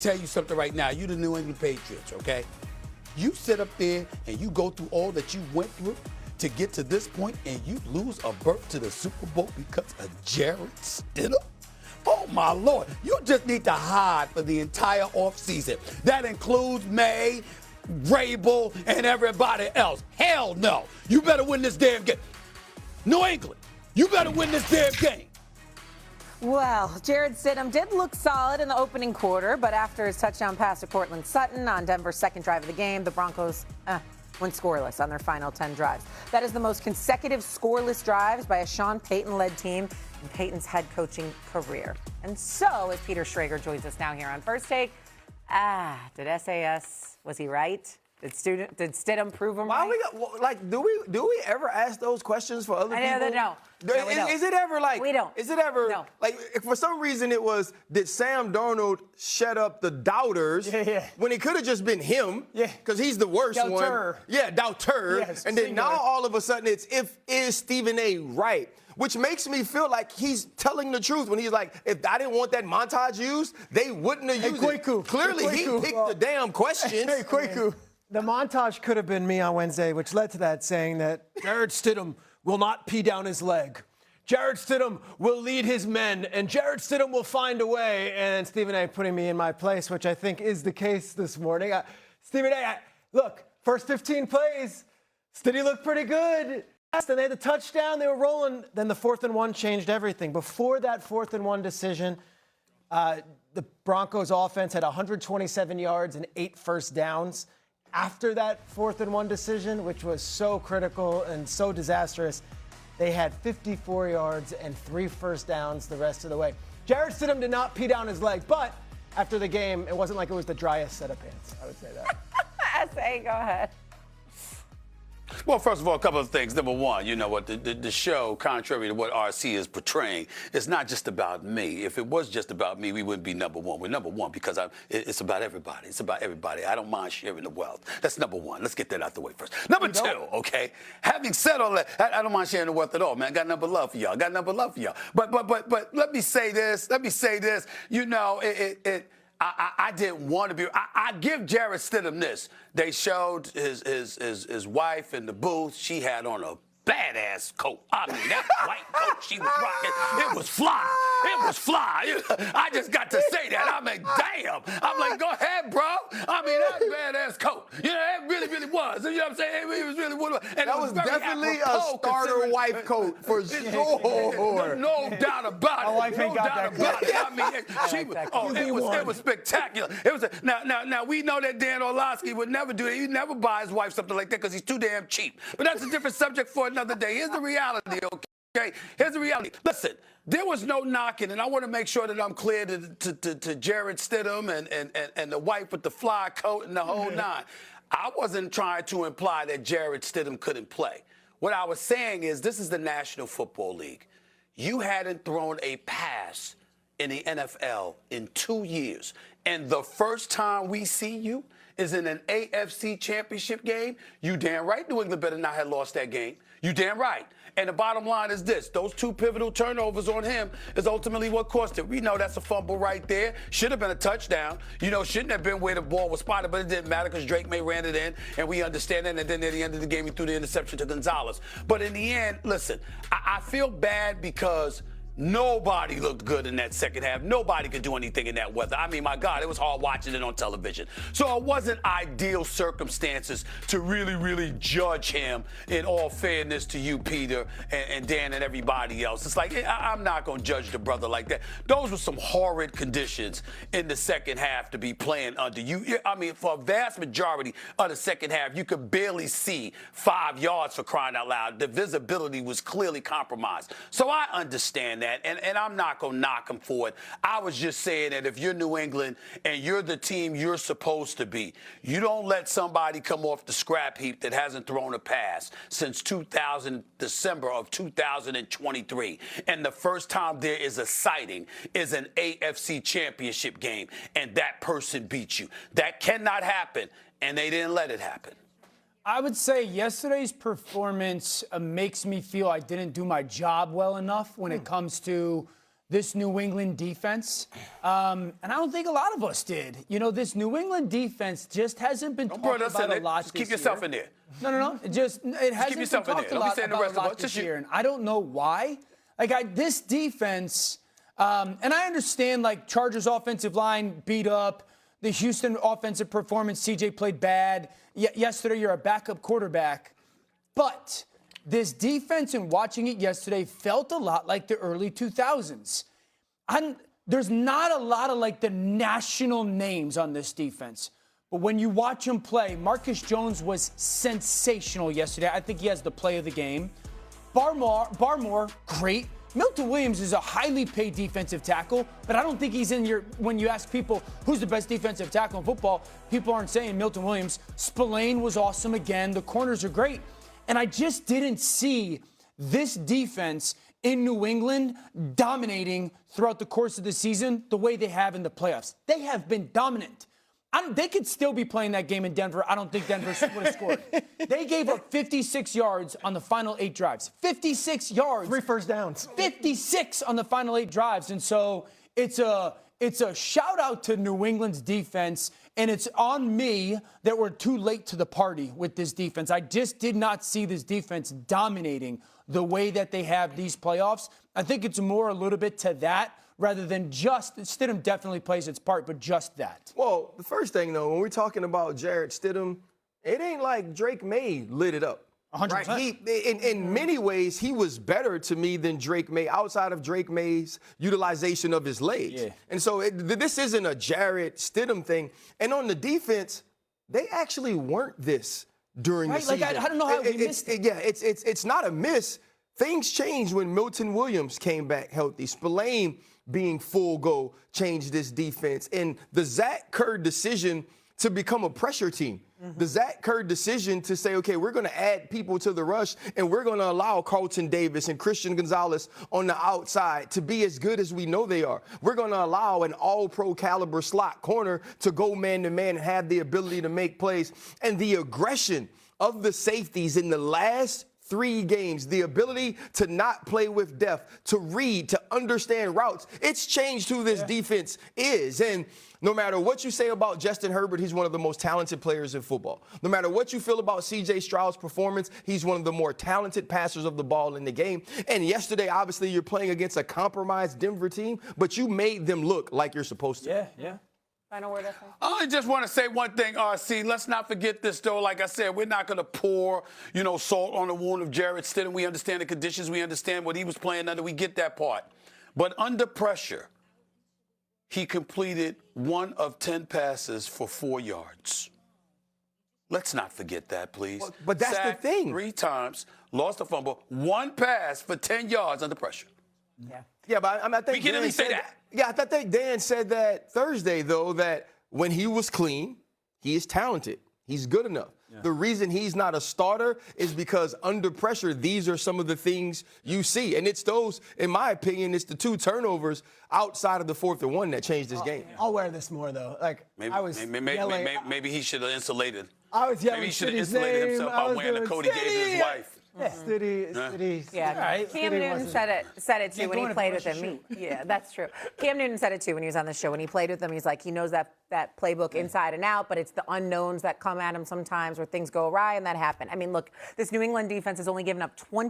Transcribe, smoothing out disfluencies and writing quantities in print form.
Tell you something right now. You the New England Patriots, okay? You sit up there and you go through all that you went through to get to this point, and you lose a berth to the Super Bowl because of Jarrett Stidham? Oh, my Lord. You just need to hide for the entire offseason. That includes May, Vrabel, and everybody else. Hell no. You better win this damn game. New England, you better win this damn game. Well, Jarrett Stidham did look solid in the opening quarter, but after his touchdown pass to Cortland Sutton on Denver's second drive of the game, the Broncos went scoreless on their final 10 drives. That is the most consecutive scoreless drives by a Sean Payton-led team in Payton's head coaching career. And so, as Peter Schrager joins us now here on First Take, did SAS, was he right? Did Stidham prove him right? Do we ever ask those questions for other people? No. Is it ever like? We don't. Is it ever like? If for some reason it was, did Sam Darnold shut up the doubters? When it could have just been him. Because he's the worst one. Doubter. Yes, and then now all of a sudden it's is Stephen A. right? Which makes me feel like he's telling the truth when he's like, if I didn't want that montage used, they wouldn't have used it. Clearly, he picked the damn questions. Hey, Kwaku. The montage could have been me on Wednesday, which led to that saying that Jarrett Stidham will not pee down his leg. Jarrett Stidham will lead his men, and Jarrett Stidham will find a way. And Stephen A. putting me in my place, which I think is the case this morning. Stephen A., look, first 15 plays, Stidham looked pretty good. Then they had the touchdown, they were rolling. Then the 4th and 1 changed everything. Before that 4th and 1 decision, the Broncos offense had 127 yards and 8 first downs. After that 4th and 1 decision, which was so critical and so disastrous, they had 54 yards and 3 first downs the rest of the way. Jarrett Stidham did not pee down his leg, but after the game, it wasn't like it was the driest set of pants. I would say that. SA, go ahead. Well, first of all, a couple of things. Number one, you know what, the show, contrary to what RC is portraying, it's not just about me. If it was just about me, we wouldn't be number one. We're number one because it's about everybody. It's about everybody. I don't mind sharing the wealth. That's number one. Let's get that out the way first. Number two, okay, having said all that, I don't mind sharing the wealth at all, man. I got number love for y'all. But let me say this. You know, I didn't want to be. I give Jarrett Stidham this. They showed his wife in the booth. She had on a badass coat. I mean, that white coat she was rocking, it was fly. I just got to say that. I mean, damn. I'm like, go ahead, bro. I mean, that badass coat. You know, it really was. You know what I'm saying? It was really what. And that was definitely a starter wife coat for sure. No doubt about it. My wife ain't got that coat. I mean, it was spectacular. It was now we know that Dan Orlovsky would never do that. He'd never buy his wife something like that because he's too damn cheap. But that's a different subject for another day. Here's the reality, okay? Here's the reality. Listen, there was no knocking, and I want to make sure that I'm clear to Jarrett Stidham and the wife with the fly coat and the whole nine. I wasn't trying to imply that Jarrett Stidham couldn't play. What I was saying is this is the National Football League. You hadn't thrown a pass in the NFL in 2 years, and the first time we see you is in an AFC championship game. You damn right New England better not have lost that game. You damn right. And the bottom line is this. Those 2 pivotal turnovers on him is ultimately what cost it. We know that's a fumble right there. Should have been a touchdown. You know, shouldn't have been where the ball was spotted, but it didn't matter because Drake Maye ran it in, and we understand that. And then at the end of the game, he threw the interception to Gonzalez. But in the end, listen, I feel bad because nobody looked good in that second half. Nobody could do anything in that weather. I mean, my God, it was hard watching it on television. So it wasn't ideal circumstances to really judge him, in all fairness to you, Peter, and Dan and everybody else. It's like, I'm not going to judge the brother like that. Those were some horrid conditions in the second half to be playing under. I mean, for a vast majority of the second half, you could barely see 5 yards, for crying out loud. The visibility was clearly compromised. So I understand that. And I'm not going to knock him for it. I was just saying that if you're New England and you're the team you're supposed to be, you don't let somebody come off the scrap heap that hasn't thrown a pass since December of 2023. And the first time there is a sighting is an AFC championship game, and that person beat you. That cannot happen, and they didn't let it happen. I would say yesterday's performance makes me feel I didn't do my job well enough when it comes to this New England defense, and I don't think a lot of us did. You know, this New England defense just hasn't been talked about a lot Just this keep yourself year. in there. No. It hasn't been yourself in talked there. a Don't be lot saying the about rest a of lot us. this Just year, and I don't know why. Like, this defense, and I understand, like, Chargers offensive line beat up, the Houston offensive performance, CJ played bad. Yesterday, you're a backup quarterback. But this defense, and watching it yesterday, felt a lot like the early 2000s. There's not a lot of, like, the national names on this defense. But when you watch him play, Marcus Jones was sensational yesterday. I think he has the play of the game. Barmore, great. Milton Williams is a highly paid defensive tackle, but I don't think he's in your, when you ask people who's the best defensive tackle in football, people aren't saying Milton Williams. Spillane was awesome again. The corners are great. And I just didn't see this defense in New England dominating throughout the course of the season the way they have in the playoffs. They have been dominant. They could still be playing that game in Denver. I don't think Denver would have scored. They gave up 56 yards on the final 8 drives. 56 yards. 3 first downs. 56 on the final 8 drives. And so it's a shout out to New England's defense, and it's on me that we're too late to the party with this defense. I just did not see this defense dominating the way that they have these playoffs. I think it's more a little bit to that rather than just, Stidham definitely plays its part, but just that. Well, the first thing, though, when we're talking about Jarrett Stidham, it ain't like Drake Maye lit it up. 100%. Right? In many ways, he was better to me than Drake Maye, outside of Drake Maye's utilization of his legs. Yeah. And so this isn't a Jarrett Stidham thing. And on the defense, they actually weren't this during the season. Like, I don't know how we missed it. Yeah, it's not a miss. Things changed when Milton Williams came back healthy. Spillane being full go changed this defense. And the Zach Kerr decision to become a pressure team. The Zach Kerr decision to say, okay, we're going to add people to the rush, and we're going to allow Carlton Davis and Christian Gonzalez on the outside to be as good as we know they are. We're going to allow an all-pro caliber slot corner to go man-to-man and have the ability to make plays. And the aggression of the safeties in the last 3 games, the ability to not play with depth, to read, to understand routes, it's changed who this defense is. And no matter what you say about Justin Herbert, he's one of the most talented players in football. No matter what you feel about C.J. Stroud's performance, he's one of the more talented passers of the ball in the game. And yesterday, obviously, you're playing against a compromised Denver team, but you made them look like you're supposed to. Yeah. Final word, I think. I just want to say one thing, RC. Let's not forget this, though. Like I said, we're not going to pour, salt on the wound of Jarrett Stidham. We understand the conditions. We understand what he was playing under. We get that part. But under pressure, he completed 1 of 10 passes for 4 yards. Let's not forget that, please. But that's Sacked the thing. 3 times, lost a fumble, 1 pass for 10 yards under pressure. Yeah, but I think We can at least say that. Yeah, I think Dan said that Thursday, though, that when he was clean, he is talented. He's good enough. Yeah. The reason he's not a starter is because under pressure, these are some of the things you see. And it's those, in my opinion, it's the 2 turnovers outside of the 4th and 1 that changed this game. I'll wear this more, though. Like, Maybe, I was yelling. maybe he should have insulated. I was yelling. Maybe he should have Stiddy's insulated name. himself by wearing the coat he gave his wife. Stiddy. Yeah, right. Cam Newton said it too when he played with him. Yeah, that's true. Cam Newton said it too when he was on the show. When he played with him, he's like, he knows that playbook inside and out, but it's the unknowns that come at him sometimes where things go awry, and that happened. I mean, look, this New England defense has only given up 20